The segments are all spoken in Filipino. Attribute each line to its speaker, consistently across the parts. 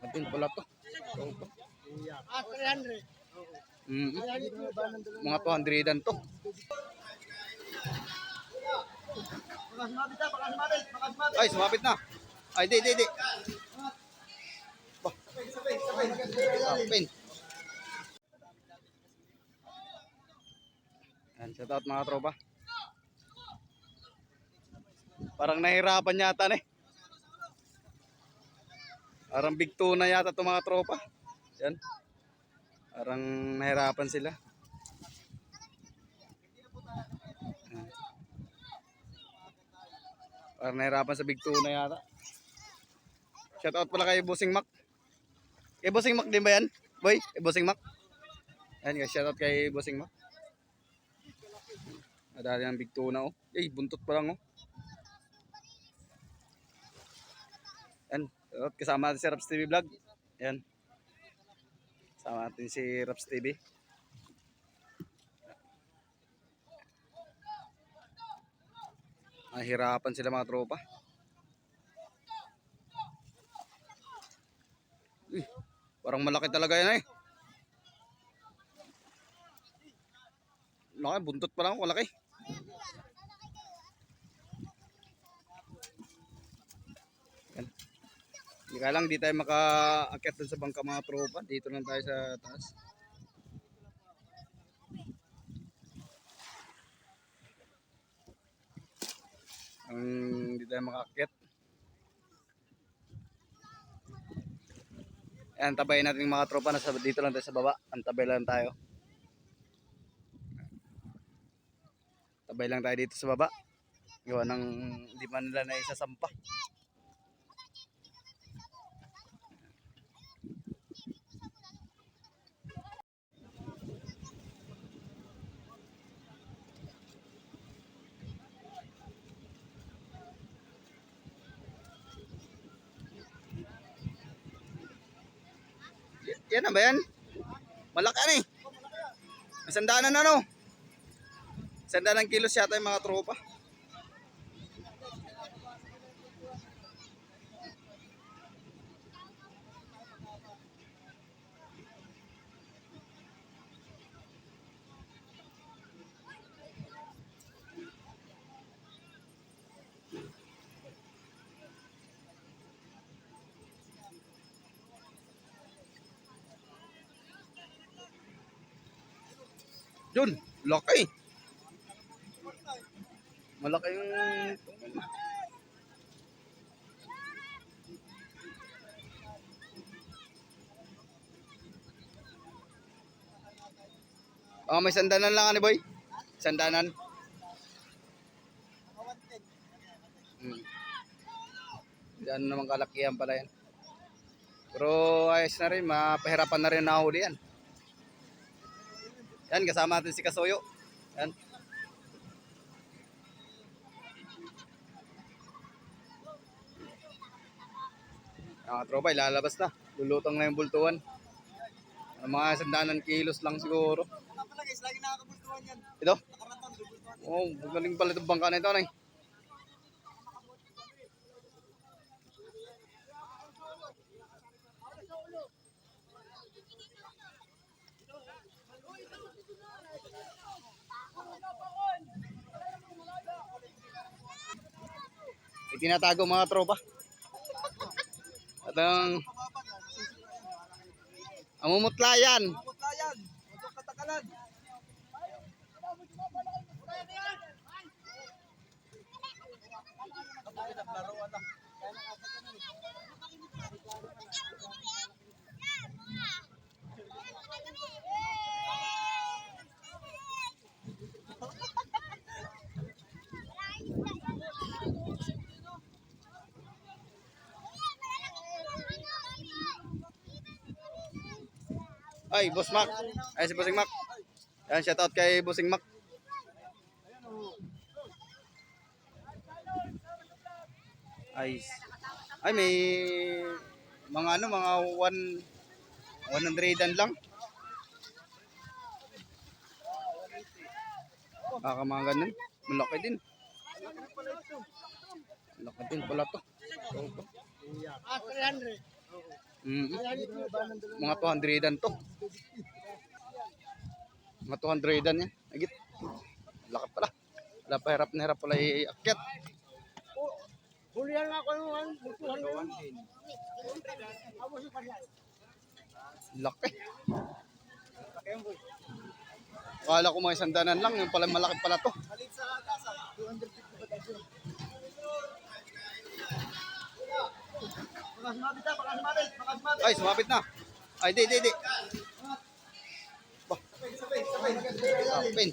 Speaker 1: Laki din pala to.
Speaker 2: Ah, 300.
Speaker 1: Mga 200 to.
Speaker 2: Baka sumabit na, baka sumabit, baka sumabit.
Speaker 1: Ay, sumapit na. Ay, di. Pin. Yan, shout out mga tropa. Parang nahirapan yata na eh. Parang big two na yata itong mga tropa. Yan. Parang nahirapan sila. Yan. Parang nahirapan sa big two na yata. Shout out pala kay Bossing Mac. Kay Bossing Mac din ba yan? Boy, kay Bossing Mac. Yan guys, shout out kay Bossing Mac. Nadali ng big two na oh. Eh, buntot pa lang oh. Yan, kasama natin si Raps TV Vlog. Yan. Kasama natin si Raps TV. Nahirapan sila mga tropa. Uy, parang malaki talaga yan eh. Laki, buntot pa lang, malaki. Yan. Hindi ka lang, di tayo maka-akyat dun sa bangka mga tropa. Dito lang tayo sa taas. Hindi tayo maka-akyat. Ayan, tabayin natin yung mga tropa. Dito lang tayo sa baba. Antabay lang tayo. Tabay lang tayo dito sa baba. Gawa ng hindi man nila na isasampa. Yan na ba yan? Malaki na eh. Masandaan na no. Sandaan ng kilos yata yung mga tropa. Yun, laki. Malaki yung may sandanan lang ani boy. Sandanan. Yan naman kalakihan pala yan. Pero ayos na rin, mapahirapan na rin nahuli yan. Yan, kasama natin si Kasoyo. Yan. Tropa, ilalabas na. Lulutang na yung bultuan. Mga sandanan kilos lang siguro.
Speaker 2: Lagi nakakabultuhan yan.
Speaker 1: Ito? Oh, galing pala itong bangka na ito. Nay. Itinatago mga tropa. At ang amumutlayan.
Speaker 2: Amutlayan. Huwag katakalan.
Speaker 1: Ay, Boss Mac. Ay, si Bossing Mac. Yan, shout out kay Bossing Mac. Ay, may mga mga 100 lang. Baka mga ganun. Malaki din. Malaki din pala to.
Speaker 2: Ah, 300.
Speaker 1: Mga 200-an to. Mga 200-an yan. Agit. Lakad pala. Wala pa hirap na hirap pala iakyat.
Speaker 2: Hulihan ako naman.
Speaker 1: Laki. Akala ko mga 100-an lang. Yung pala malaki pala to.
Speaker 2: Malit sa kasa. 250 ba tayo? Baka sumabit na, baka sumabit, baka sumabit.
Speaker 1: Ay, sumapit na. Ay, di. Bah,
Speaker 2: Sabay.
Speaker 1: sapin.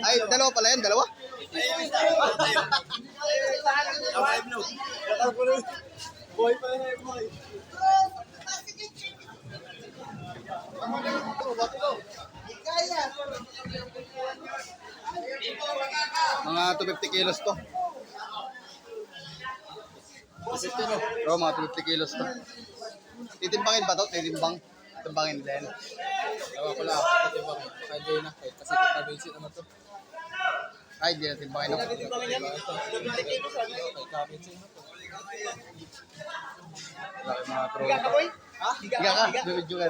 Speaker 1: Ay, dalawa pala yan, dalawa.
Speaker 2: Boy pa rin, boy.
Speaker 1: Mga 250 kilos to. Oo, mga 250 kilos to. Titimbangin ba to? Timbangin din.
Speaker 3: Ewan ko lang, titimbangin. Kaya di na, kasi titabensin naman to.
Speaker 1: Ay, di na timbangin ako.
Speaker 3: Kay kabensin na to.
Speaker 1: Laki mga tropa.
Speaker 2: Ha?
Speaker 1: Higa ka, bibidyo ka.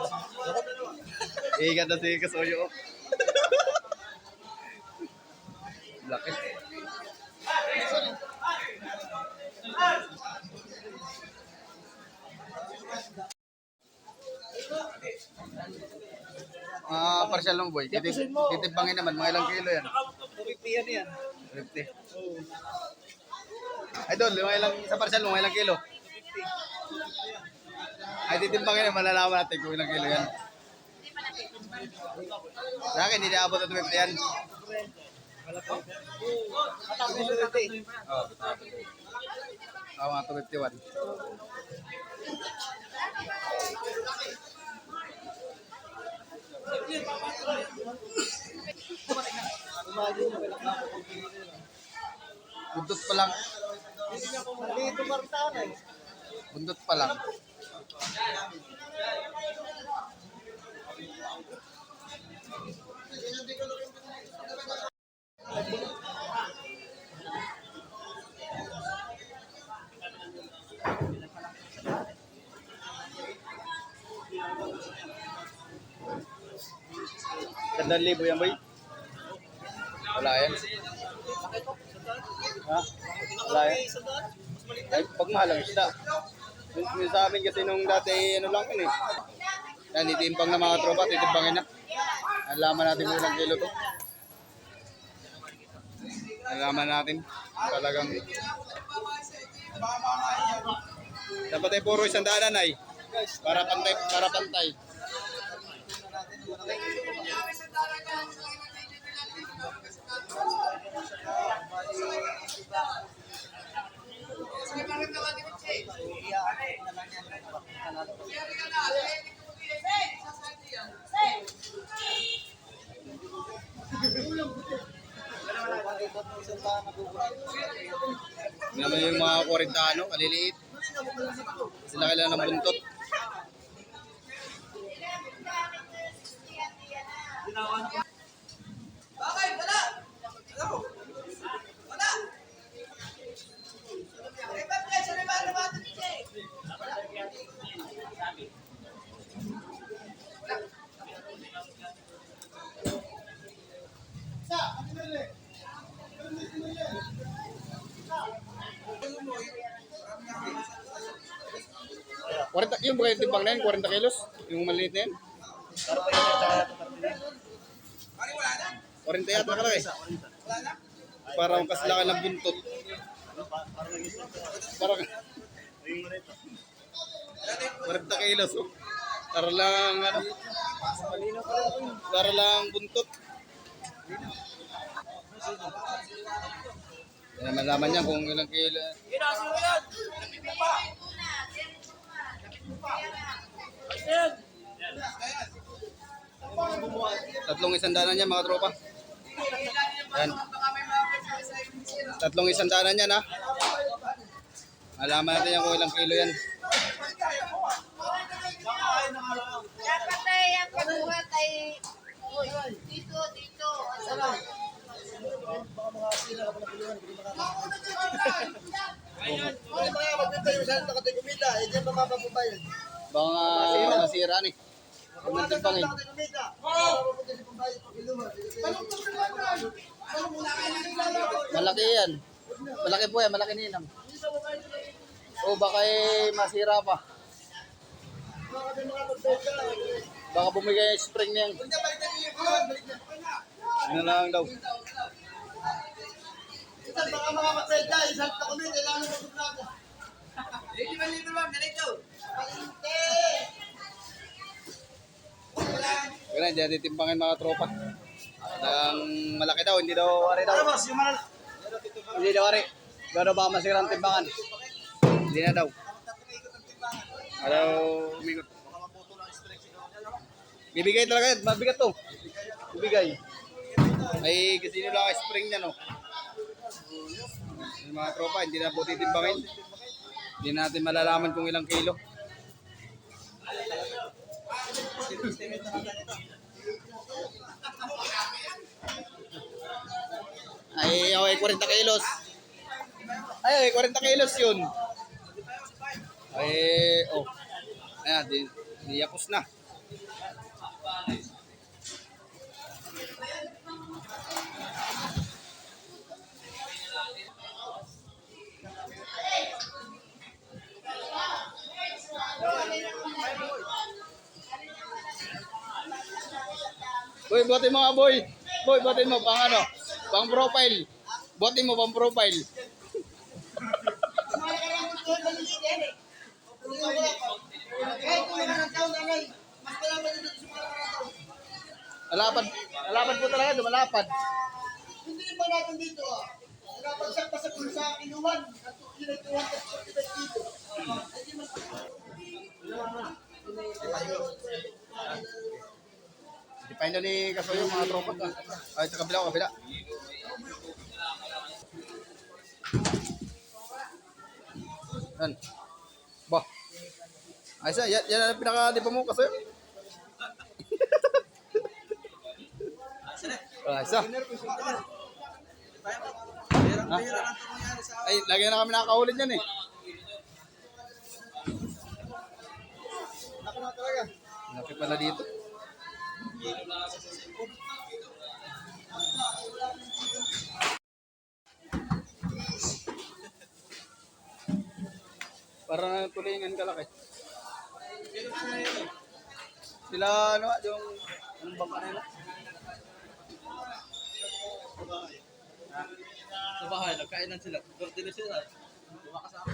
Speaker 1: Higa na si Kasuyo. Laki. Partial lang boy. Titimbangin naman, mga ilang kilo yan.
Speaker 2: 250 yan.
Speaker 1: 50. Ay doon, mga ilang, sa partial, mga ilang kilo. Ay titimbangin naman, malalaman natin kung ilang kilo yan. Sa akin, hindi naabot na 250 yan.
Speaker 2: Matapos yung 250.
Speaker 1: Oo, mga 251. Bundot pa lang.
Speaker 2: Dito Martana eh.
Speaker 1: Bundot pa lang. Gandang libo yan, boy. Wala yan. Ha? Wala yan. Ay, pag mahal ang isda. Yung sa amin kasi nung dati, ano lang yun eh. Yan, itimpang na mga tropa, titimpangin na. Alaman natin kung ilang kilo to. Alaman natin. Talagang. Dapat ay puro 100 ay. Para pantay. Naman yung mga 40 ano, kaliliit. Sila kailangan ng buntot. Yung bagay timbang na yun, 40 kilos. Yung maliit na yun. 40 yata ka lang eh. Parang kaslakan ng buntot. Parang 40 kilos. Oh. Para lang ano. Para lang buntot. Yan malaman niya kung ilang kilo. Tatlong isandaanan niya mga tropa. Yan. Tatlong isandaanan niya na. Alaman natin yan kung ilang kilo yan.
Speaker 4: Dapat ay ang pagbuhat ay dito. Sarap.
Speaker 2: Ay, mga magbibigay yung saan nakatay kumita, hindi pa mapapubayan.
Speaker 1: Baka nasira ni. Huwag nang timbangin. Malaki yan. Malaki po yan, malaki ninang. O baka masira pa. Baka bumigay yung spring niyan. Ano lang daw.
Speaker 2: Isang baka mga magbibigay, isang takumita, kailangan mo magbublog.
Speaker 1: Kaya hindi natin timbangin mga tropa. Ang malaki daw, hindi daw wari daw. Hindi daw wari. Gano'n baka masira ang timbangan. Hindi na daw. Araw umigot. Bibigay talaga yan, mabigat to. Bibigay. Ay kasi nyo lang ang spring niya no. Yung mga tropa, hindi na po titimbangin. Hindi natin malalaman kung ilang kilo. Ay, okay, 40 kilos. Ay, 40 kilos yun. Ay, oh. Ayan, di yapos na. Boy, buhatin mo nga, boy. Boy, buhatin mo, pang ano? Pang profile. Buhatin mo, pang profile. Malapad. Malapad po talaga, dumalapad.
Speaker 2: Hindi ba natin dito ah? Nakapagsak pa sa kursa, inuwan. At inuwan ka sa 45 dito.
Speaker 1: Depende ni Kasoyo, mga tropa. Ay, sa kabila, kabila. Yan. Bah. Ay, yan ang pinaka-dipa mo, Kasoyo. Ah, isa. Ha? Ay, lagi na kami nakakahulid yan eh. Laki pala dito. Parang tulingan kalaki. Sila ano, yung anong bangka nila?
Speaker 3: Sa bahay, nagkainan sila. Birthday na sila. Diba kasama?